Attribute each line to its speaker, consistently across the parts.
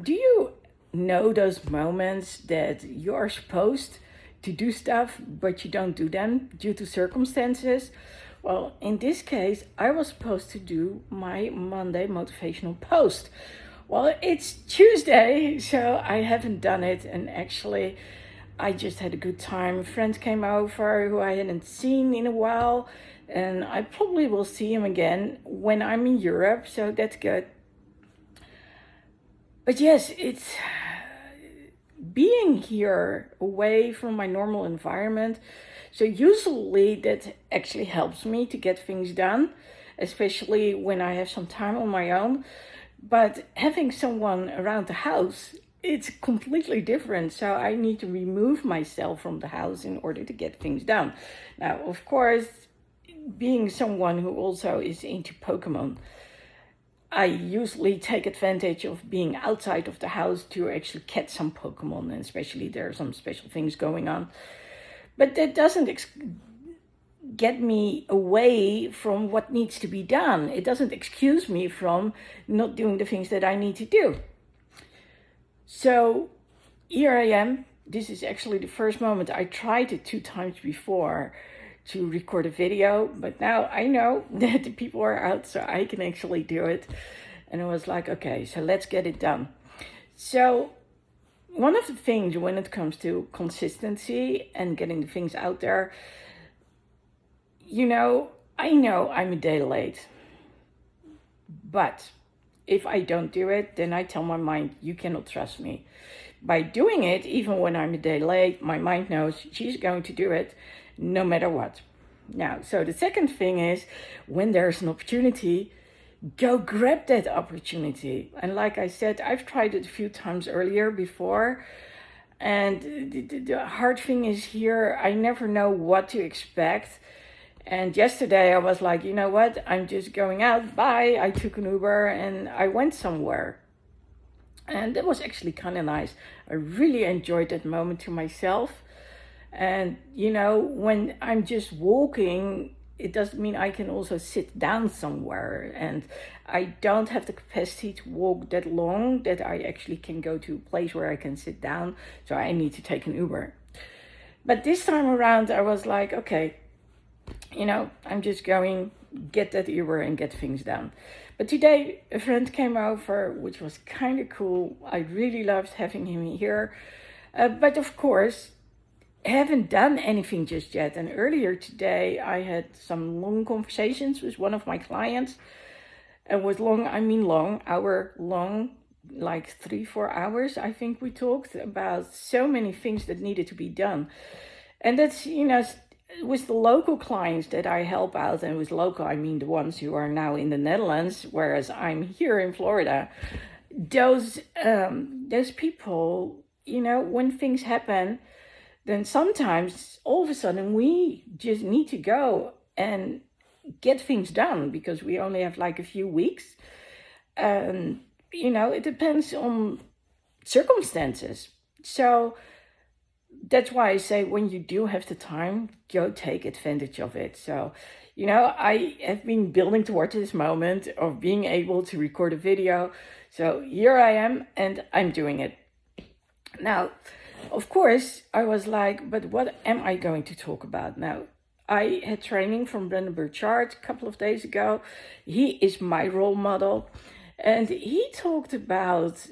Speaker 1: Do you know those moments that you're supposed to do stuff, but you don't do them due to circumstances? Well, in this case, I was supposed to do my Monday motivational post. Well, it's Tuesday, so I haven't done it, and actually, I just had a good time. Friends came over who I hadn't seen in a while, and I probably will see him again when I'm in Europe, so that's good. But yes, it's being here away from my normal environment. So usually that actually helps me to get things done, especially when I have some time on my own. But having someone around the house, it's completely different. So I need to remove myself from the house in order to get things done. Now, of course, being someone who also is into Pokemon, I usually take advantage of being outside of the house to actually catch some Pokemon, and especially there are some special things going on. But that doesn't get me away from what needs to be done. It doesn't excuse me from not doing the things that I need to do. So here I am. This is actually the first moment. I tried it 2 times before to record a video, but now I know that the people are out, so I can actually do it. And I was like, okay, so let's get it done. So one of the things when it comes to consistency and getting the things out there, I know I'm a day late, but if I don't do it, then I tell my mind, you cannot trust me. By doing it, even when I'm a day late, my mind knows she's going to do it no matter what. Now, so the second thing is, when there's an opportunity, go grab that opportunity. And like I said, I've tried it a few times earlier before. And the hard thing is here, I never know what to expect. And yesterday I was like, you know what, I'm just going out. Bye. I took an Uber and I went somewhere. And that was actually kind of nice. I really enjoyed that moment to myself. And, when I'm just walking, it doesn't mean I can also sit down somewhere. And I don't have the capacity to walk that long that I actually can go to a place where I can sit down. So I need to take an Uber. But this time around, I was like, okay, I'm just going get that Uber and get things done. But today a friend came over, which was kind of cool. I really loved having him here. But of course, haven't done anything just yet. And earlier today, I had some long conversations with one of my clients. And with long, I mean long, hour long, like 3-4 hours. I think we talked about so many things that needed to be done. And that's, with the local clients that I help out, and with local, I mean the ones who are now in the Netherlands, whereas I'm here in Florida. Those people, when things happen, then sometimes all of a sudden we just need to go and get things done because we only have like a few weeks. It depends on circumstances. So that's why I say when you do have the time, go take advantage of it. So, I have been building towards this moment of being able to record a video. So here I am and I'm doing it. Now, of course, I was like, but what am I going to talk about? Now, I had training from Brendon Burchard a couple of days ago. He is my role model. And he talked about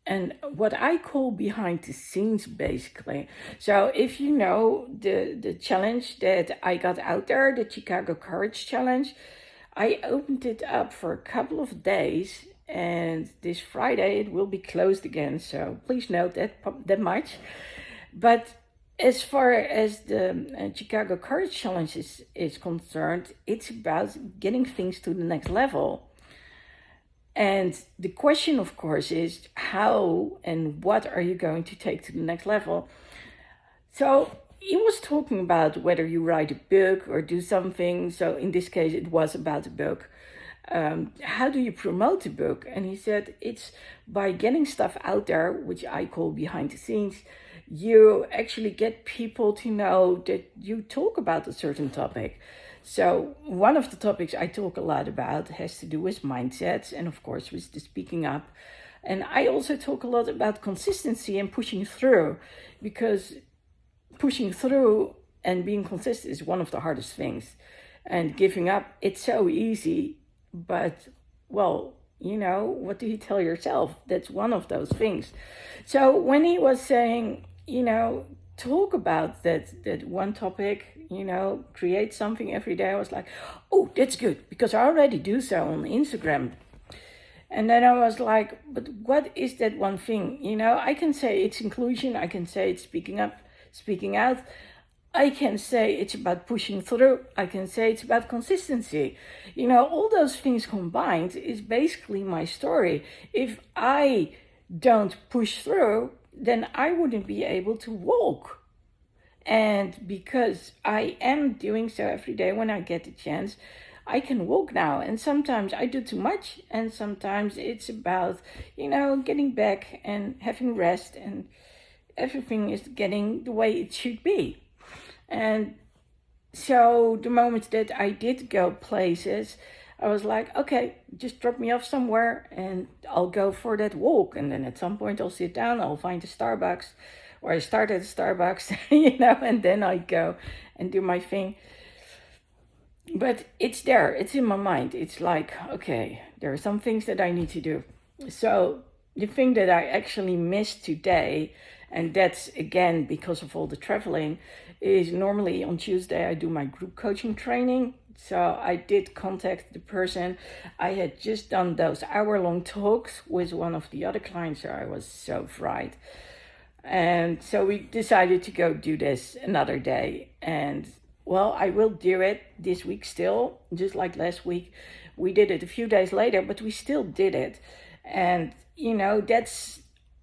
Speaker 1: and what I call behind the scenes, basically. So if you know the challenge that I got out there, the Chicago Courage Challenge, I opened it up for a couple of days, and this Friday it will be closed again. So please note that much. But as far as the Chicago Courage Challenge is concerned, it's about getting things to the next level. And the question, of course, is how and what are you going to take to the next level? So he was talking about whether you write a book or do something. So in this case, it was about a book. How do you promote a book? And he said it's by getting stuff out there, which I call behind the scenes. You actually get people to know that you talk about a certain topic. So one of the topics I talk a lot about has to do with mindsets and of course with the speaking up. And I also talk a lot about consistency and pushing through, because pushing through and being consistent is one of the hardest things. And giving up, it's so easy, but well, what do you tell yourself? That's one of those things. So when he was saying, talk about that one topic, create something every day, I was like, oh, that's good, because I already do so on Instagram. And then I was like, but what is that one thing? I can say it's inclusion, I can say it's speaking up, speaking out. I can say it's about pushing through. I can say it's about consistency. All those things combined is basically my story. If I don't push through, then I wouldn't be able to walk. And because I am doing so every day when I get the chance, I can walk now. And sometimes I do too much, and sometimes it's about, getting back and having rest, and everything is getting the way it should be. And so the moment that I did go places, I was like, okay, just drop me off somewhere and I'll go for that walk. And then at some point I'll sit down, I'll find a Starbucks, or I start at a Starbucks, and then I go and do my thing. But it's there, it's in my mind. It's like, okay, there are some things that I need to do. So the thing that I actually missed today, and that's again because of all the traveling, is normally on Tuesday I do my group coaching training. So I did contact the person. I had just done those hour-long talks with one of the other clients, so I was so fried. And so we decided to go do this another day. And well, I will do it this week still, just like last week. We did it a few days later, but we still did it. And, that's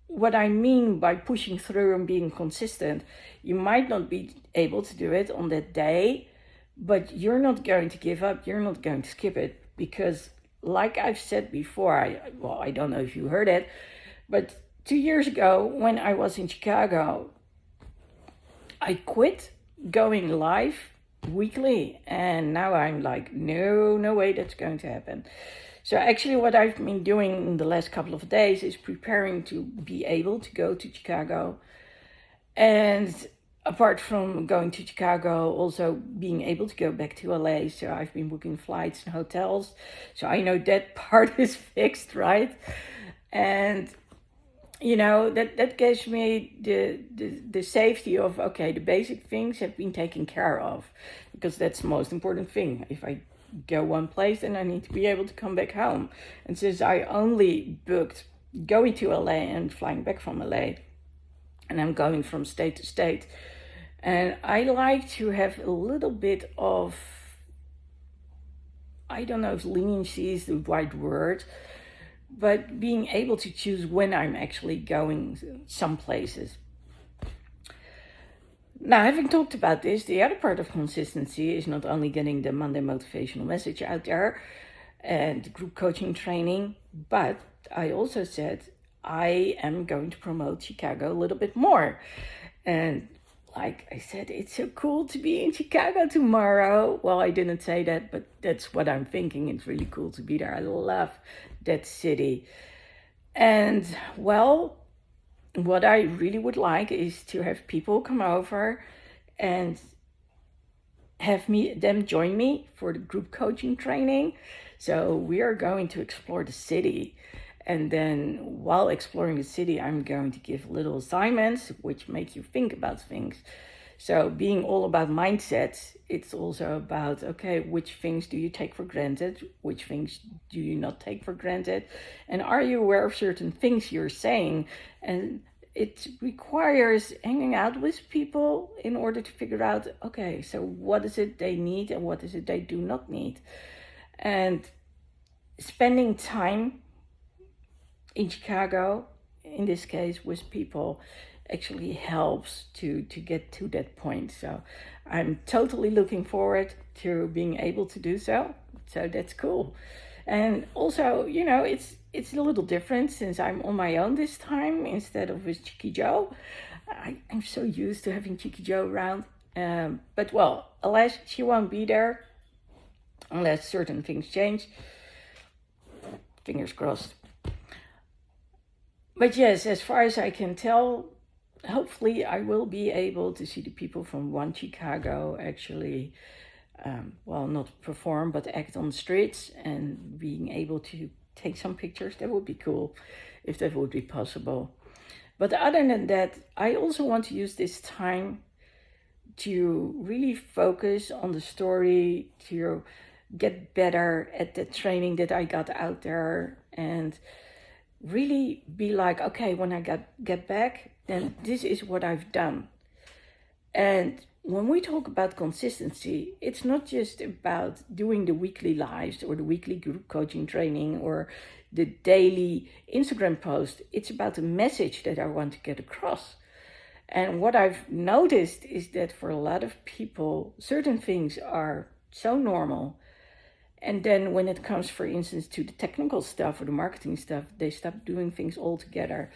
Speaker 1: what I mean by pushing through and being consistent. You might not be able to do it on that day, but you're not going to give up. You're not going to skip it, because like I've said before, I don't know if you heard it, but 2 years ago when I was in Chicago, I quit going live weekly, and now I'm like, no way that's going to happen. So actually what I've been doing in the last couple of days is preparing to be able to go to Chicago. And apart from going to Chicago, also being able to go back to LA. So I've been booking flights and hotels. So I know that part is fixed, right? And that gives me the safety of, okay, the basic things have been taken care of, because that's the most important thing. If I go one place, then I need to be able to come back home. And since I only booked going to LA and flying back from LA, and I'm going from state to state, and I like to have a little bit of, I don't know if leniency is the right word, but being able to choose when I'm actually going some places. Now, having talked about this, the other part of consistency is not only getting the Monday motivational message out there and group coaching training, but I also said I am going to promote Chicago a little bit more. And like I said, it's so cool to be in Chicago tomorrow. Well, I didn't say that, but that's what I'm thinking. It's really cool to be there. I love that city. And well, what I really would like is to have people come over and have them join me for the group coaching training. So we are going to explore the city. And then while exploring the city, I'm going to give little assignments which make you think about things. So being all about mindsets, it's also about, okay, which things do you take for granted? Which things do you not take for granted? And are you aware of certain things you're saying? And it requires hanging out with people in order to figure out, okay, so what is it they need and what is it they do not need? And spending time in Chicago, in this case with people, actually helps to get to that point. So I'm totally looking forward to being able to do so. So that's cool. And also, it's a little different since I'm on my own this time instead of with Chicky Joe. I'm so used to having Chicky Joe around. But well, alas, she won't be there unless certain things change. Fingers crossed. But yes, as far as I can tell, hopefully I will be able to see the people from One Chicago actually, well, not perform, but act on the streets and being able to take some pictures. That would be cool if that would be possible. But other than that, I also want to use this time to really focus on the story, to get better at the training that I got out there, and really be like, okay, when I get back, then this is what I've done. And when we talk about consistency, it's not just about doing the weekly lives or the weekly group coaching training or the daily Instagram post. It's about the message that I want to get across. And what I've noticed is that for a lot of people, certain things are so normal. And then when it comes, for instance, to the technical stuff or the marketing stuff, they stop doing things altogether.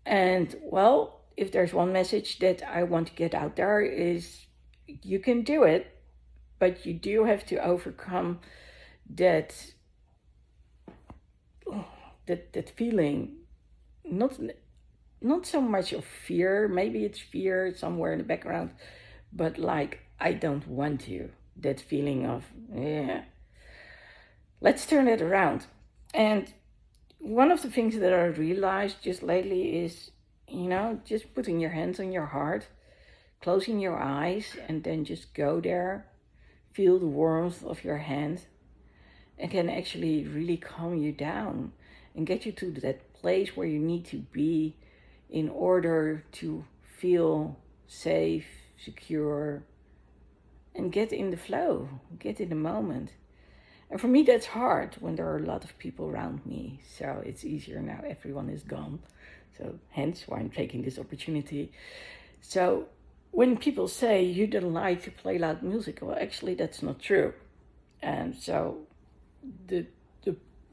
Speaker 1: And well, if there's one message that I want to get out there is you can do it, but you do have to overcome that that feeling, not so much of fear, maybe it's fear somewhere in the background, but like I don't want to. That feeling of, yeah, let's turn it around. And one of the things that I realized just lately is, just putting your hands on your heart, closing your eyes, and then just go there, feel the warmth of your hand, and can actually really calm you down and get you to that place where you need to be in order to feel safe, secure, and get in the flow, get in the moment. And for me, that's hard when there are a lot of people around me. So it's easier now. Everyone is gone. So hence why I'm taking this opportunity. So when people say you don't like to play loud music, well, actually that's not true. And so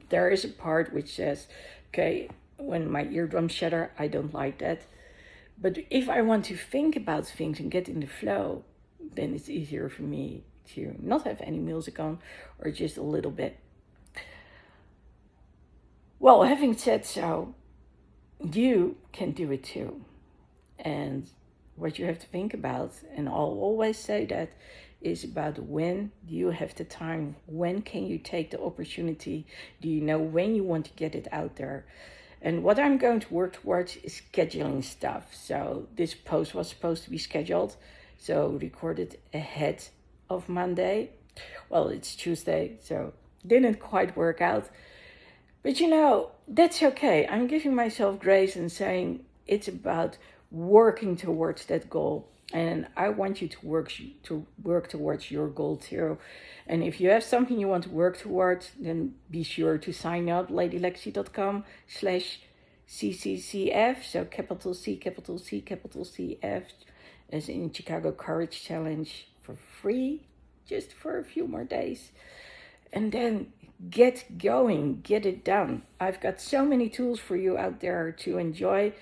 Speaker 1: there is a part which says, okay, when my eardrums shatter, I don't like that. But if I want to think about things and get in the flow, then it's easier for me to not have any music on or just a little bit. Well, having said so, you can do it too. And what you have to think about, and I'll always say that, is about when do you have the time, when can you take the opportunity, do you know when you want to get it out there. And what I'm going to work towards is scheduling stuff. So this post was supposed to be scheduled, so recorded ahead of Monday. Well, it's Tuesday, so didn't quite work out. But that's okay. I'm giving myself grace and saying it's about working towards that goal. And I want you to work towards your goal too. And if you have something you want to work towards, then be sure to sign up, ladylexi.com/CCCF. So capital C, capital C, capital CF, as in Chicago Courage Challenge, for free, just for a few more days. And then get going, get it done. I've got so many tools for you out there to enjoy.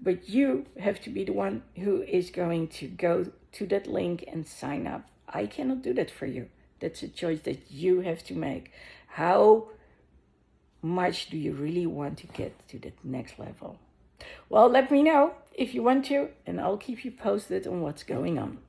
Speaker 1: But you have to be the one who is going to go to that link and sign up. I cannot do that for you. That's a choice that you have to make. How much do you really want to get to that next level? Well, let me know if you want to, and I'll keep you posted on what's going on.